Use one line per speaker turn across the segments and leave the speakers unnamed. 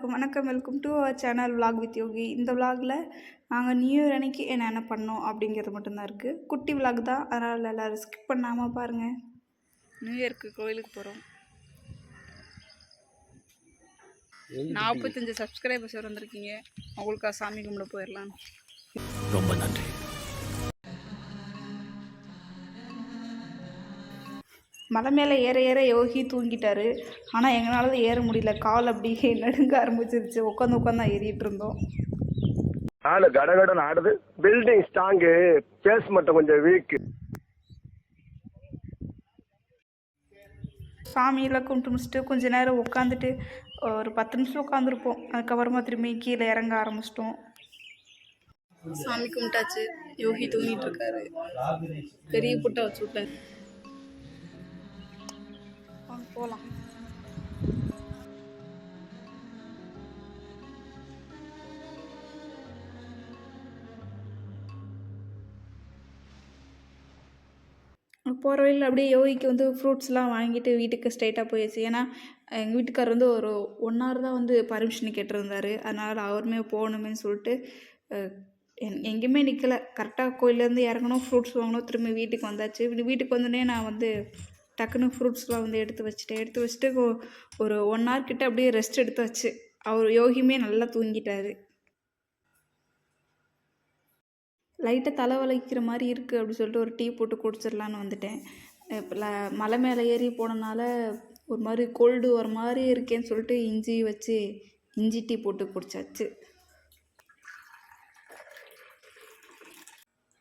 எல்லாருக்கும் வணக்கம். Welcome to our channel vlog with Yogi. இந்த vlogல நாங்கள் நியூ இயர் அன்னைக்கு என்னென்ன பண்ணோம் அப்படிங்கிறது மட்டும்தான் இருக்குது. குட்டி vlog தான், அதனால் எல்லோரும் ஸ்கிப் பண்ணாமல் பாருங்கள். நியூ இயர்க்கு கோயிலுக்கு போகிறோம். 45 சப்ஸ்கிரைபர்ஸ் வந்திருக்கீங்க. அவங்களுக்காக சாமி கும்பிட போயிடலாம்.
ரொம்ப நன்றி.
மலை மேலே ஏற ஏற யோகி தூங்கிட்டாரு. ஆனால் எங்களால் தான் ஏற முடியல. கால் அப்படியே நடுங்க ஆரம்பிச்சிருச்சு. உட்காந்து தான் ஏறிட்டு இருந்தோம்.
ஆளு கடகடன் ஆடுது. பில்டிங் ஸ்ட்ராங்கு, பேஸ் மட்டும் கொஞ்சம் வீக்.
சாமியெல்லாம் கும்பிட்டு முடிச்சுட்டு கொஞ்ச நேரம் உட்காந்துட்டு ஒரு 10 நிமிஷம் உட்காந்துருப்போம். அதுக்கப்புறமா திரும்பி கீழே இறங்க ஆரம்பிச்சிட்டோம். சாமி கும்பிட்டாச்சு. யோகி தூங்கிட்டு இருக்காரு. பெரிய புட்டை வச்சு விட்டாரு. போகலாம். போகிற வழியில் அப்படியே யோகிக்கு வந்து ஃப்ரூட்ஸ்லாம் வாங்கிட்டு வீட்டுக்கு ஸ்ட்ரைட்டாக போயிடுச்சு. ஏன்னா எங்கள் வீட்டுக்கார் வந்து ஒரு 1 hour தான் வந்து பர்மிஷன் கேட்டிருந்தாரு. அதனால் அவருமே போகணுமேன்னு சொல்லிட்டு எங்கேயுமே நிற்கலை. கரெக்டாக கோயிலேருந்து இறங்கணும், ஃப்ரூட்ஸ் வாங்கணும், திரும்பி வீட்டுக்கு வந்தாச்சு. வீட்டுக்கு வந்தோடனே நான் வந்து டக்குன்னு ஃப்ரூட்ஸ்லாம் வந்து எடுத்து வச்சுட்டு ஒரு 1 hour கிட்ட அப்படியே ரெஸ்ட் எடுத்தாச்சு. அவர் யோகியுமே நல்லா தூங்கிட்டாரு. லைட்டாக தலை வலிக்கிற மாதிரி இருக்குது அப்படி சொல்லிட்டு ஒரு டீ போட்டு குடிச்சிடலான்னு வந்துட்டேன். இப்போ மலை மேலே ஏறி போனனால ஒரு மாதிரி கோல்டு வர மாதிரி இருக்கேன்னு சொல்லிட்டு இஞ்சி டீ போட்டு குடிச்சாச்சு.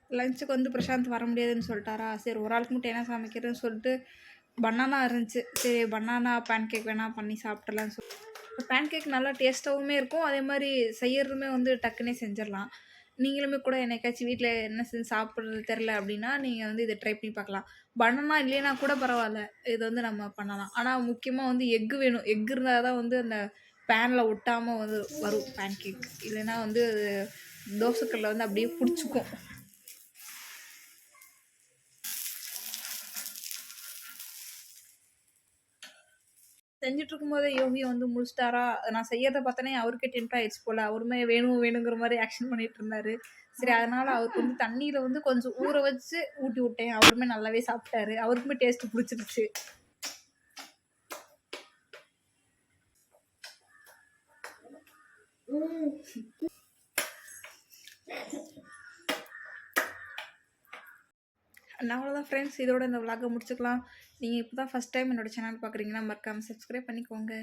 லஞ்சுக்கு வந்து பிரசாந்த் வர முடியாதுன்னு சொல்லிட்டாரா, சரி ஒரு ஆளுக்கு மட்டும் என்ன சமைக்கிறதுன்னு சொல்லிட்டு பனானா இருந்துச்சு. சரி பனானா பேன் கேக் வேணால் பண்ணி சாப்பிட்றலான்னு சொல்லி பேன் கேக் நல்லா டேஸ்ட்டாகவுமே இருக்கும். அதே மாதிரி செய்யறதுமே வந்து டக்குன்னே செஞ்சிடலாம். நீங்களுமே கூட என்னைக்காச்சும் வீட்டில் என்ன செஞ்சு சாப்பிட்றது தெரில அப்படின்னா நீங்கள் வந்து இதை ட்ரை பண்ணி பார்க்கலாம். பனானா இல்லைன்னா கூட பரவாயில்ல, இது வந்து நம்ம பண்ணலாம். ஆனால் முக்கியமாக வந்து எக்கு வேணும். எக் இருந்தால் தான் வந்து அந்த பேனில் ஒட்டாமல் வந்து வரும் பேன் கேக். இல்லைன்னா வந்து தோசைக்கல்லில் வந்து அப்படியே பிடிச்சிக்கும். செஞ்சுட்டு இருக்கும்போதே யோகியை வந்து முடிச்சிட்டாரா. நான் செய்யறதை பார்த்தோன்னே அவருக்கே டெம்ட் ஆயிடுச்சு போல். அவருமே வேணுங்கிற மாதிரி ஆக்ஷன் பண்ணிட்டு இருந்தாரு. சரி அதனால் அவருக்கு வந்து தண்ணியில் வந்து கொஞ்சம் ஊற வச்சு ஊட்டி விட்டேன். அவருமே நல்லாவே சாப்பிட்டாரு. அவருக்குமே டேஸ்ட்டு பிடிச்சிருச்சு. அவ்வளோதான் ஃப்ரெண்ட்ஸ், இதோட இந்த vlog முடிச்சுக்கலாம். நீங்கள் இப்போ தான் ஃபஸ்ட் டைம் என்னோடய சேனல் பார்க்குறீங்கன்னா மறக்காமல் சப்ஸ்கிரைப் பண்ணிக்கோங்க.